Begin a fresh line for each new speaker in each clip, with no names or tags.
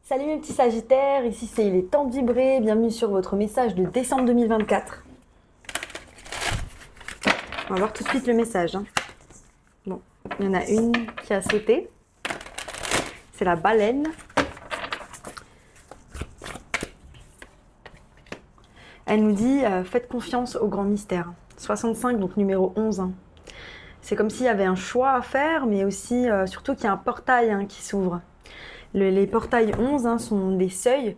Salut mes petits sagittaires, ici c'est Il est temps de vibrer, bienvenue sur votre message de décembre 2024. On va voir tout de suite le message. Bon, il y en a une qui a sauté, c'est la baleine. Elle nous dit faites confiance au grand mystère. 65, donc numéro 11. C'est comme s'il y avait un choix à faire, mais aussi surtout qu'il y a un portail qui s'ouvre. Les portails 11 sont des seuils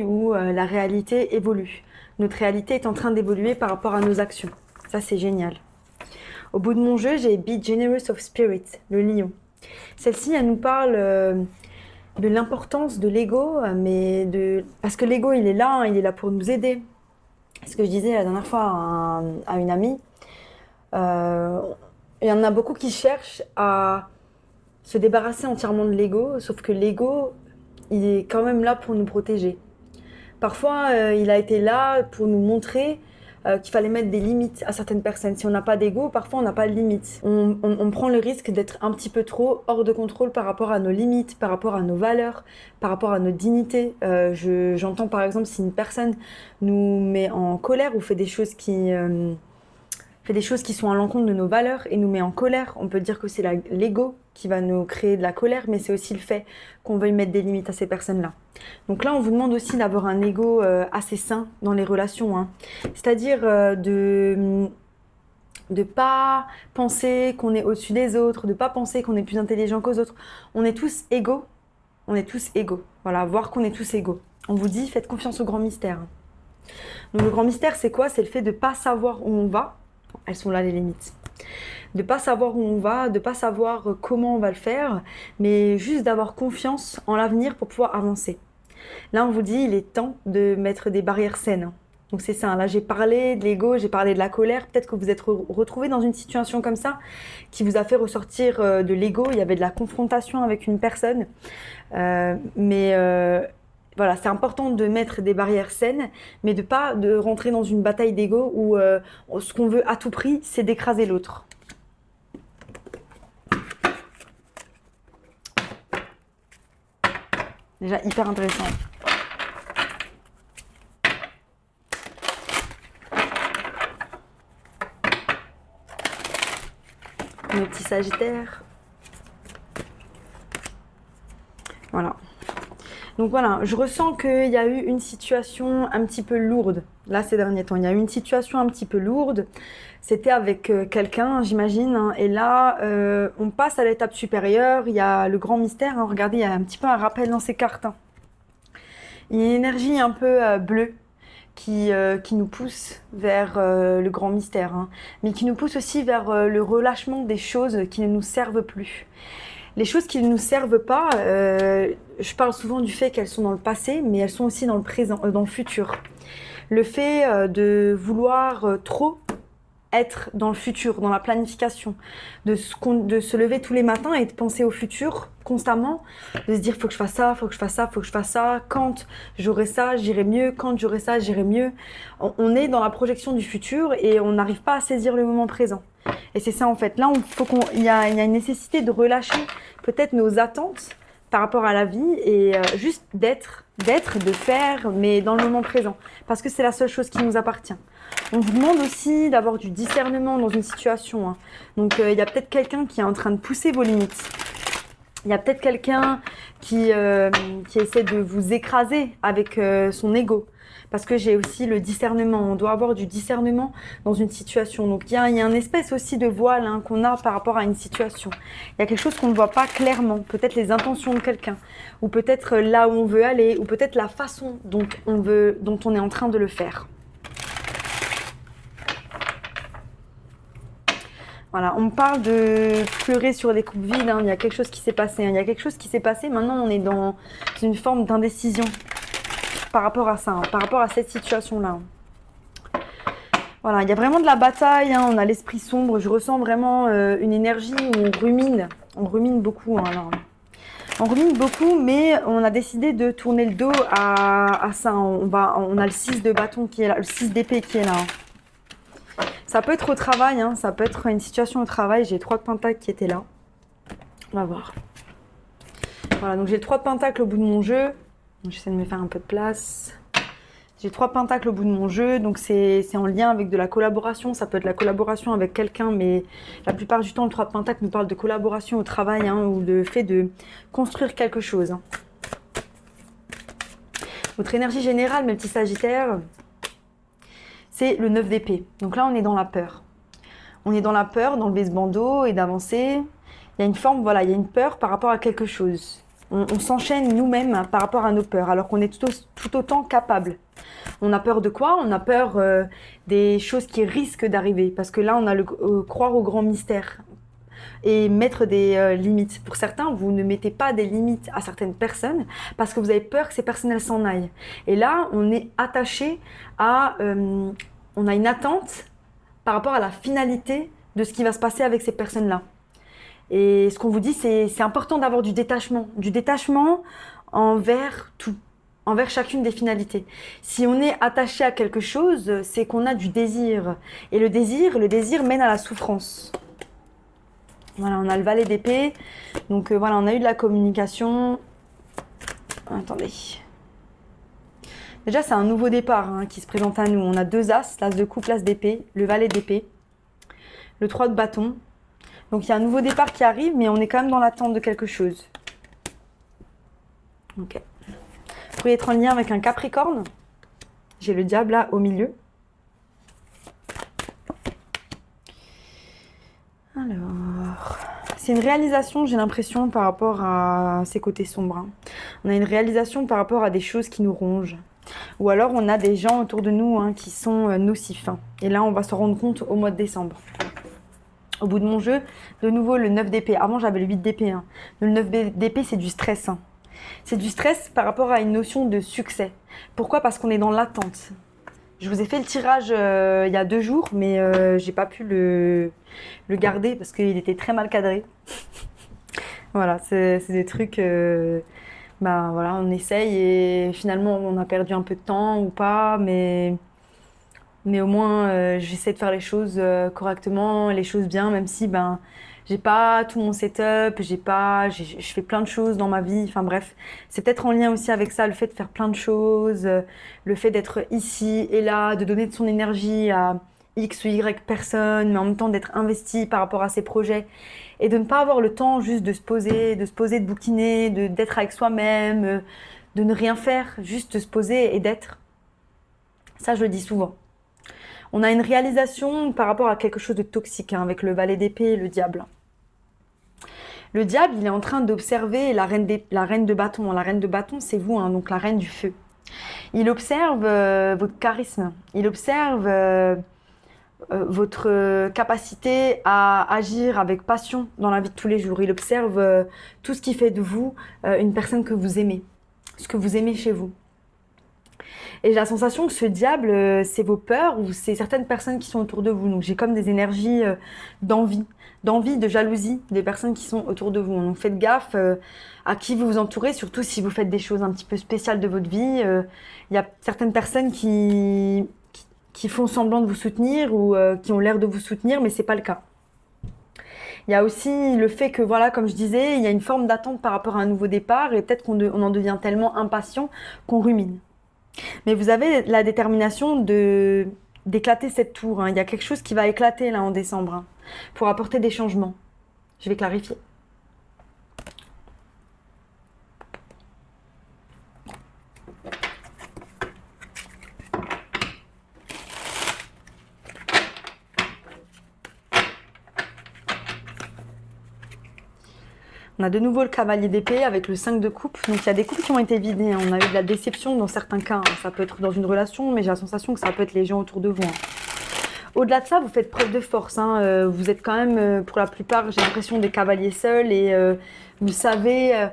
où la réalité évolue. Notre réalité est en train d'évoluer par rapport à nos actions. Ça, c'est génial. Au bout de mon jeu, j'ai Be Generous of Spirit, le lion. Celle-ci, elle nous parle de l'importance de l'ego, parce que l'ego, il est là pour nous aider. Ce que je disais la dernière fois à une amie, il y en a beaucoup qui cherchent à se débarrasser entièrement de l'ego, sauf que l'ego, il est quand même là pour nous protéger. Parfois, il a été là pour nous montrer qu'il fallait mettre des limites à certaines personnes. Si on n'a pas d'ego, parfois on n'a pas de limites. On prend le risque d'être un petit peu trop hors de contrôle par rapport à nos limites, par rapport à nos valeurs, par rapport à notre dignité. J'entends par exemple si une personne nous met en colère ou fait des choses qui sont à l'encontre de nos valeurs et nous met en colère. On peut dire que c'est l'ego qui va nous créer de la colère, mais c'est aussi le fait qu'on veuille mettre des limites à ces personnes-là. Donc là, on vous demande aussi d'avoir un ego assez sain dans les relations. C'est-à-dire de pas penser qu'on est au-dessus des autres, de pas penser qu'on est plus intelligent qu'aux autres. On est tous égaux. On est tous égaux. Voilà, voir qu'on est tous égaux. On vous dit, faites confiance au grand mystère. Donc le grand mystère, c'est quoi? C'est le fait de pas savoir où on va. Elles sont là les limites. De pas savoir où on va, de pas savoir comment on va le faire, mais juste d'avoir confiance en l'avenir pour pouvoir avancer. Là, on vous dit, il est temps de mettre des barrières saines. Donc c'est ça, là j'ai parlé de l'ego, j'ai parlé de la colère. Peut-être que vous êtes retrouvé dans une situation comme ça qui vous a fait ressortir de l'ego. Il y avait de la confrontation avec une personne. Voilà, c'est important de mettre des barrières saines, mais de pas de rentrer dans une bataille d'ego où ce qu'on veut à tout prix, c'est d'écraser l'autre. Déjà hyper intéressant. Mes petits sagittaires. Voilà. Donc voilà, je ressens qu'il y a eu une situation un petit peu lourde, là ces derniers temps. Il y a eu une situation un petit peu lourde, c'était avec quelqu'un, j'imagine. Et là, on passe à l'étape supérieure, il y a le grand mystère. Regardez, il y a un petit peu un rappel dans ces cartes. Il y a une énergie un peu bleue qui nous pousse vers le grand mystère, mais qui nous pousse aussi vers le relâchement des choses qui ne nous servent plus. Les choses qui ne nous servent pas, je parle souvent du fait qu'elles sont dans le passé, mais elles sont aussi dans le présent, dans le futur. Le fait de vouloir trop être dans le futur, dans la planification, de se lever tous les matins et de penser au futur constamment, de se dire faut que je fasse ça, faut que je fasse ça, faut que je fasse ça, quand j'aurai ça, j'irai mieux, quand j'aurai ça, j'irai mieux. On est dans la projection du futur et on n'arrive pas à saisir le moment présent. Et c'est ça en fait. Là, il y a une nécessité de relâcher peut-être nos attentes par rapport à la vie et juste d'être, de faire, mais dans le moment présent. Parce que c'est la seule chose qui nous appartient. On vous demande aussi d'avoir du discernement dans une situation. Donc, il y a peut-être quelqu'un qui est en train de pousser vos limites. Il y a peut-être quelqu'un qui essaie de vous écraser avec son ego. Parce que j'ai aussi le discernement. On doit avoir du discernement dans une situation. Donc, il y a une espèce aussi de voile qu'on a par rapport à une situation. Il y a quelque chose qu'on ne voit pas clairement. Peut-être les intentions de quelqu'un. Ou peut-être là où on veut aller. Ou peut-être la façon dont on est en train de le faire. Voilà, on parle de pleurer sur des coupes vides. Il y a quelque chose qui s'est passé. Il y a quelque chose qui s'est passé. Maintenant, on est dans une forme d'indécision par rapport à ça, par rapport à cette situation-là. Voilà, il y a vraiment de la bataille. On a l'esprit sombre. Je ressens vraiment une énergie où on rumine. On rumine beaucoup. Alors. On rumine beaucoup, mais on a décidé de tourner le dos à ça. On a le 6 de bâton qui est là, le 6 d'épée qui est là. Ça peut être au travail, ça peut être une situation au travail. J'ai 3 de pentacles qui étaient là. On va voir. Voilà, donc j'ai le 3 de pentacle au bout de mon jeu. J'essaie de me faire un peu de place. J'ai 3 pentacles au bout de mon jeu, donc c'est en lien avec de la collaboration. Ça peut être la collaboration avec quelqu'un, mais la plupart du temps, le 3 de pentacles nous parle de collaboration au travail, hein, ou le fait de construire quelque chose. Hein. Votre énergie générale, mes petits sagittaires, c'est le 9 d'épée. Donc là, on est dans la peur. On est dans la peur d'enlever ce bandeau et d'avancer. Il y a une forme, voilà, il y a une peur par rapport à quelque chose. On s'enchaîne nous-mêmes par rapport à nos peurs, alors qu'on est tout autant capable. On a peur de quoi? On a peur des choses qui risquent d'arriver. Parce que là, on a croire au grand mystère et mettre des limites. Pour certains, vous ne mettez pas des limites à certaines personnes parce que vous avez peur que ces personnes elles s'en aillent. Et là, on est attaché à... on a une attente par rapport à la finalité de ce qui va se passer avec ces personnes-là. Et ce qu'on vous dit, c'est important d'avoir du détachement envers tout, envers chacune des finalités. Si on est attaché à quelque chose, c'est qu'on a du désir. Et le désir mène à la souffrance. Voilà, on a le valet d'épée. Donc voilà, on a eu de la communication. Attendez. Déjà, c'est un nouveau départ hein, qui se présente à nous. On a 2 as, l'as de coupe, l'as d'épée, le valet d'épée, le 3 de bâton. Donc il y a un nouveau départ qui arrive, mais on est quand même dans l'attente de quelque chose. Ok. Vous pourriez être en lien avec un Capricorne. J'ai le diable là au milieu. Alors, c'est une réalisation, j'ai l'impression, par rapport à ces côtés sombres. Hein. On a une réalisation par rapport à des choses qui nous rongent. Ou alors on a des gens autour de nous hein, qui sont nocifs. Hein. Et là, on va s'en rendre compte au mois de décembre. Au bout de mon jeu, de nouveau le 9 d'épée. Avant, j'avais le 8 d'épée. Hein. Le 9 d'épée, c'est du stress. Hein. C'est du stress par rapport à une notion de succès. Pourquoi? Parce qu'on est dans l'attente. Je vous ai fait le tirage il y a 2 jours, mais j'ai pas pu le garder parce qu'il était très mal cadré. Voilà, c'est des trucs... ben voilà, on essaye et finalement on a perdu un peu de temps ou pas, mais au moins j'essaie de faire les choses correctement, les choses bien, même si ben j'ai pas tout mon setup, je fais plein de choses dans ma vie, enfin bref, c'est peut-être en lien aussi avec ça, le fait de faire plein de choses, le fait d'être ici et là, de donner de son énergie à X ou Y personnes, mais en même temps d'être investi par rapport à ses projets et de ne pas avoir le temps juste de se poser, de bouquiner, d'être avec soi-même, de ne rien faire, juste de se poser et d'être. Ça, je le dis souvent. On a une réalisation par rapport à quelque chose de toxique hein, avec le valet d'épée et le diable. Le diable, il est en train d'observer la reine de bâton. La reine de bâton, c'est vous, hein, donc la reine du feu. Il observe votre charisme. Il observe votre capacité à agir avec passion dans la vie de tous les jours. Il observe tout ce qui fait de vous une personne que vous aimez, ce que vous aimez chez vous. Et j'ai la sensation que ce diable, c'est vos peurs ou c'est certaines personnes qui sont autour de vous. Donc j'ai comme des énergies d'envie, de jalousie des personnes qui sont autour de vous. Donc faites gaffe à qui vous vous entourez, surtout si vous faites des choses un petit peu spéciales de votre vie. Il y a certaines personnes qui font semblant de vous soutenir ou qui ont l'air de vous soutenir, mais c'est pas le cas. Il y a aussi le fait que, voilà, comme je disais, il y a une forme d'attente par rapport à un nouveau départ et peut-être qu'on en devient tellement impatient qu'on rumine. Mais vous avez la détermination d'éclater cette tour. Hein. Il y a quelque chose qui va éclater là en décembre hein, pour apporter des changements. Je vais clarifier. On a de nouveau le cavalier d'épée avec le 5 de coupe. Donc il y a des coupes qui ont été vidées. Hein. On a eu de la déception dans certains cas. Hein. Ça peut être dans une relation, mais j'ai la sensation que ça peut être les gens autour de vous. Hein. Au-delà de ça, vous faites preuve de force. Hein. Vous êtes quand même, pour la plupart, j'ai l'impression, des cavaliers seuls. Et vous savez,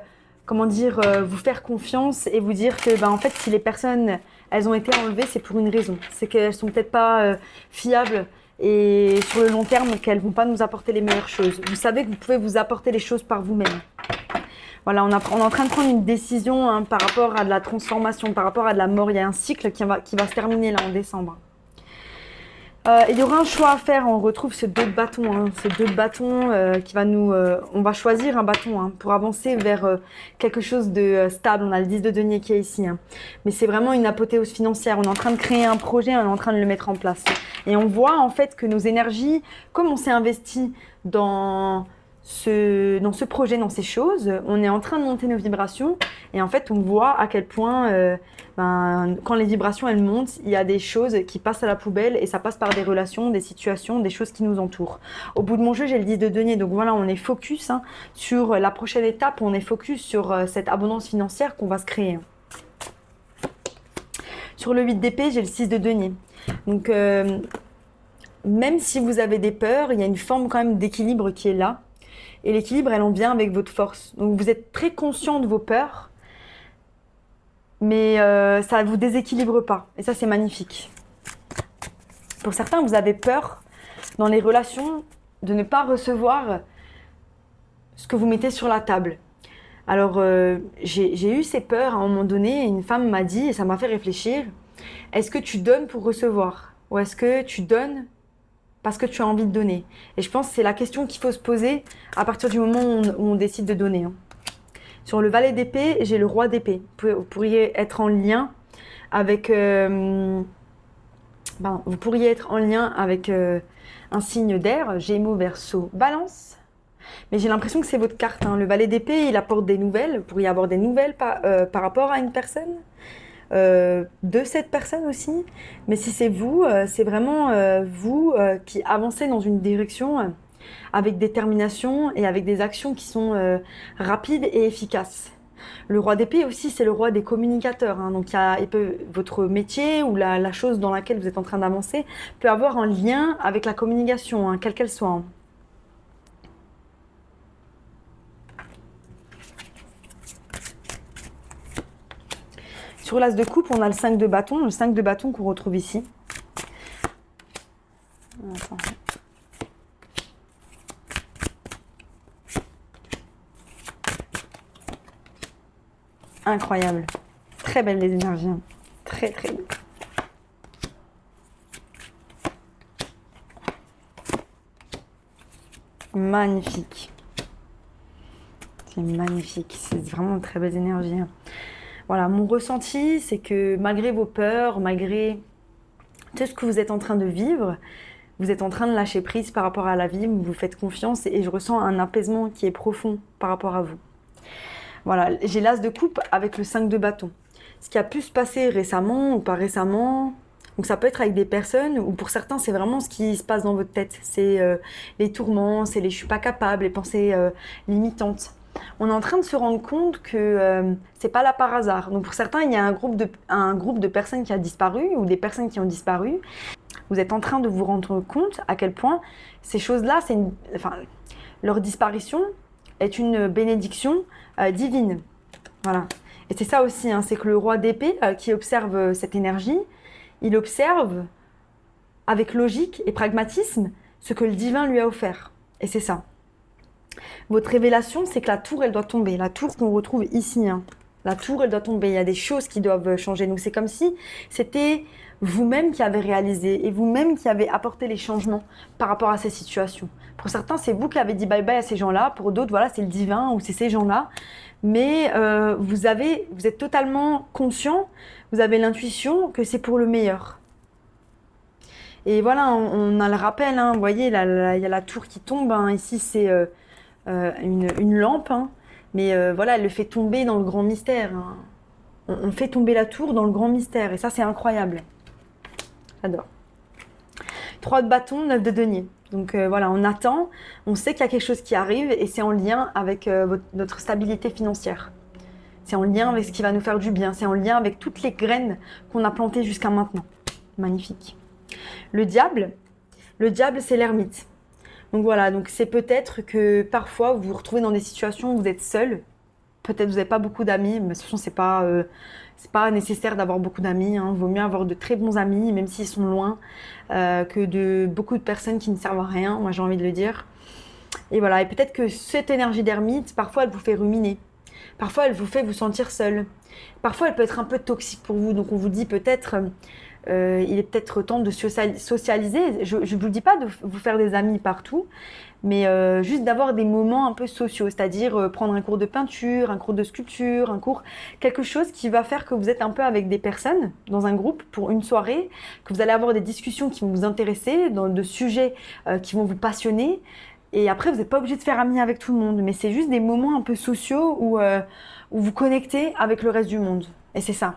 comment dire, vous faire confiance et vous dire que, en fait, si les personnes, elles ont été enlevées, c'est pour une raison. C'est qu'elles sont peut-être pas fiables. Et sur le long terme, qu'elles ne vont pas nous apporter les meilleures choses. Vous savez que vous pouvez vous apporter les choses par vous-même. Voilà, on est en train de prendre une décision hein, par rapport à de la transformation, par rapport à de la mort. Il y a un cycle qui va se terminer là en décembre. Il y aura un choix à faire. On retrouve ce 2 de bâton. Ce 2 de bâton qui va nous... on va choisir un bâton pour avancer vers quelque chose de stable. On a le 10 de denier qui est ici. Mais c'est vraiment une apothéose financière. On est en train de créer un projet, on est en train de le mettre en place. Et on voit en fait que nos énergies, comme on s'est investi dans ce projet, dans ces choses, on est en train de monter nos vibrations. Et en fait, on voit à quel point... quand les vibrations elles montent, il y a des choses qui passent à la poubelle et ça passe par des relations, des situations, des choses qui nous entourent. Au bout de mon jeu, j'ai le 10 de denier, donc voilà, on est focus sur la prochaine étape, on est focus sur cette abondance financière qu'on va se créer. Sur le 8 d'épée, j'ai le 6 de denier. Donc même si vous avez des peurs, il y a une forme quand même d'équilibre qui est là. Et l'équilibre, elle en vient avec votre force. Donc vous êtes très conscient de vos peurs, mais ça ne vous déséquilibre pas. Et ça, c'est magnifique. Pour certains, vous avez peur dans les relations de ne pas recevoir ce que vous mettez sur la table. Alors, j'ai eu ces peurs à un moment donné. Une femme m'a dit, et ça m'a fait réfléchir, est-ce que tu donnes pour recevoir? Ou est-ce que tu donnes parce que tu as envie de donner? Et je pense que c'est la question qu'il faut se poser à partir du moment où on décide de donner. Sur le valet d'épée, j'ai le roi d'épée. Vous pourriez être en lien avec, un signe d'air, Gémeaux, Verseau, Balance. Mais j'ai l'impression que c'est votre carte. Le valet d'épée, il apporte des nouvelles. Vous pourriez avoir des nouvelles par rapport à une personne, de cette personne aussi. Mais si c'est vous, c'est vraiment vous qui avancez dans une direction avec détermination et avec des actions qui sont rapides et efficaces. Le roi d'épée aussi, c'est le roi des communicateurs. Donc votre métier ou la chose dans laquelle vous êtes en train d'avancer peut avoir un lien avec la communication, quelle qu'elle soit. Sur l'as de coupe, on a le 5 de bâton. Le 5 de bâton qu'on retrouve ici. Attends. Incroyable. Très belle les énergies. Très très belle. Magnifique. C'est magnifique. C'est vraiment de très belles énergies. Voilà, mon ressenti, c'est que malgré vos peurs, malgré tout ce que vous êtes en train de vivre, vous êtes en train de lâcher prise par rapport à la vie, vous faites confiance et je ressens un apaisement qui est profond par rapport à vous. Voilà, j'ai l'as de coupe avec le 5 de bâton. Ce qui a pu se passer récemment ou pas récemment, donc ça peut être avec des personnes ou pour certains c'est vraiment ce qui se passe dans votre tête. C'est les tourments, c'est les je suis pas capable, les pensées limitantes. On est en train de se rendre compte que c'est pas là par hasard. Donc pour certains, il y a un groupe de personnes qui a disparu ou des personnes qui ont disparu. Vous êtes en train de vous rendre compte à quel point ces choses-là, leur disparition est une bénédiction divine. Voilà. Et c'est ça aussi, c'est que le roi d'épée qui observe cette énergie, il observe avec logique et pragmatisme ce que le divin lui a offert. Et c'est ça. Votre révélation, c'est que la tour, elle doit tomber. La tour qu'on retrouve ici, la tour, elle doit tomber. Il y a des choses qui doivent changer. Donc c'est comme si c'était vous-même qui avez réalisé et vous-même qui avez apporté les changements par rapport à ces situations. Pour certains, c'est vous qui avez dit bye-bye à ces gens-là. Pour d'autres, voilà, c'est le divin ou c'est ces gens-là. Mais vous êtes totalement conscient, vous avez l'intuition que c'est pour le meilleur. Et voilà, on a le rappel, vous voyez, il y a la tour qui tombe. Ici, c'est une lampe, mais voilà, elle le fait tomber dans le grand mystère. On fait tomber la tour dans le grand mystère, et ça, c'est incroyable. J'adore. 3 de bâton, 9 de denier. Donc voilà, on attend, on sait qu'il y a quelque chose qui arrive, et c'est en lien avec notre stabilité financière. C'est en lien avec ce qui va nous faire du bien, c'est en lien avec toutes les graines qu'on a plantées jusqu'à maintenant. Magnifique. Le diable, c'est l'ermite. Donc voilà, donc c'est peut-être que parfois vous vous retrouvez dans des situations où vous êtes seul. Peut-être vous n'avez pas beaucoup d'amis, mais de toute façon c'est pas nécessaire d'avoir beaucoup d'amis. Il vaut mieux avoir de très bons amis, même s'ils sont loin, que de beaucoup de personnes qui ne servent à rien. Moi j'ai envie de le dire. Et voilà, et peut-être que cette énergie d'ermite, parfois elle vous fait ruminer. Parfois elle vous fait vous sentir seul. Parfois elle peut être un peu toxique pour vous. Donc on vous dit peut-être il est peut-être temps de socialiser. Je ne vous dis pas de vous faire des amis partout, mais juste d'avoir des moments un peu sociaux, c'est-à-dire prendre un cours de peinture, un cours de sculpture, quelque chose qui va faire que vous êtes un peu avec des personnes dans un groupe pour une soirée, que vous allez avoir des discussions qui vont vous intéresser, de sujets qui vont vous passionner. Et après, vous n'êtes pas obligé de faire ami avec tout le monde, mais c'est juste des moments un peu sociaux où vous connectez avec le reste du monde. Et c'est ça.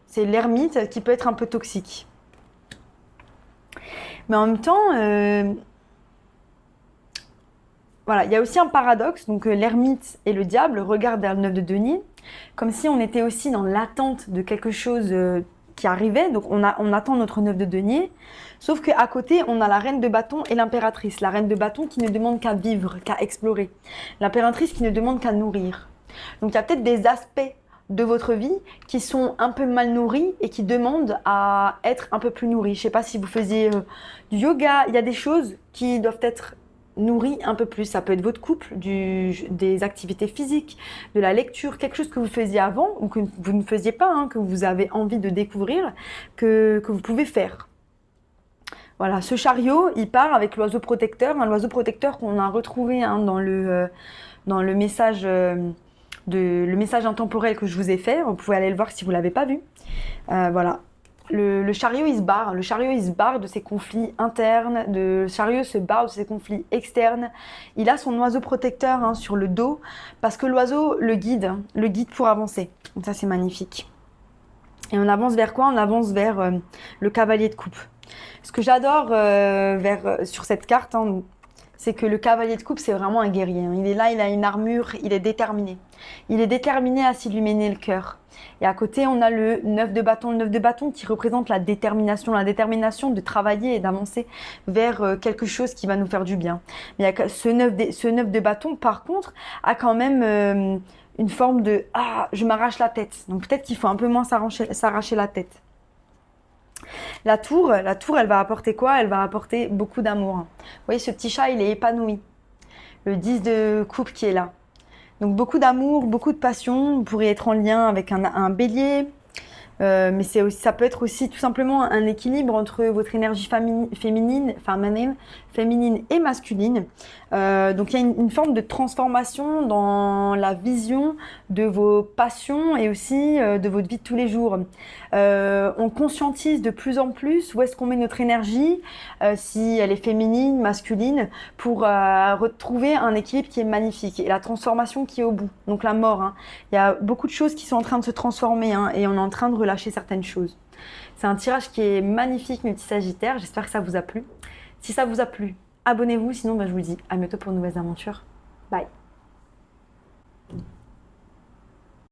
C'est l'ermite qui peut être un peu toxique. Mais en même temps, voilà, il y a aussi un paradoxe. Donc l'ermite et le diable regardent vers le 9 de denier, comme si on était aussi dans l'attente de quelque chose qui arrivait. Donc on attend notre 9 de denier. Sauf qu'à côté, on a la reine de bâton et l'impératrice. La reine de bâton qui ne demande qu'à vivre, qu'à explorer. L'impératrice qui ne demande qu'à nourrir. Donc il y a peut-être des aspects de votre vie qui sont un peu mal nourris et qui demandent à être un peu plus nourris. Je ne sais pas si vous faisiez du yoga. Il y a des choses qui doivent être nourries un peu plus. Ça peut être votre couple, des activités physiques, de la lecture, quelque chose que vous faisiez avant ou que vous ne faisiez pas, hein, que vous avez envie de découvrir, que vous pouvez faire. Voilà, ce chariot, il part avec l'oiseau protecteur, l'oiseau protecteur qu'on a retrouvé dans le message, le message intemporel que je vous ai fait. Vous pouvez aller le voir si vous ne l'avez pas vu. Voilà. Le chariot, il se barre. Le chariot, il se barre de ses conflits internes. Le chariot se barre de ses conflits externes. Il a son oiseau protecteur sur le dos parce que l'oiseau le guide pour avancer. Donc ça, c'est magnifique. Et on avance vers quoi? On avance vers le cavalier de coupe. Ce que j'adore sur cette carte, c'est que le cavalier de coupe, c'est vraiment un guerrier. Il est là, il a une armure, il est déterminé. Il est déterminé à s'illuminer le cœur. Et à côté, on a le 9 de bâton. Le 9 de bâton qui représente la détermination de travailler et d'avancer vers quelque chose qui va nous faire du bien. Mais ce 9 de bâton, par contre, a quand même une forme de « Ah, je m'arrache la tête ». Donc peut-être qu'il faut un peu moins s'arracher la tête. La tour, elle va apporter quoi? Elle va apporter beaucoup d'amour. Vous voyez, ce petit chat, il est épanoui. Le 10 de coupe qui est là. Donc beaucoup d'amour, beaucoup de passion. Vous pourriez être en lien avec un bélier. Mais ça peut être aussi tout simplement un équilibre entre votre énergie féminine et masculine. Donc il y a une forme de transformation dans la vision de vos passions et aussi de votre vie de tous les jours. On conscientise de plus en plus où est-ce qu'on met notre énergie, si elle est féminine, masculine, pour retrouver un équilibre qui est magnifique et la transformation qui est au bout. Donc la mort. Il y a beaucoup de choses qui sont en train de se transformer et on est en train de relâcher certaines choses. C'est un tirage qui est magnifique, multi-sagittaire. J'espère que ça vous a plu. Si ça vous a plu, abonnez-vous. Sinon, je vous dis à bientôt pour de nouvelles aventures. Bye.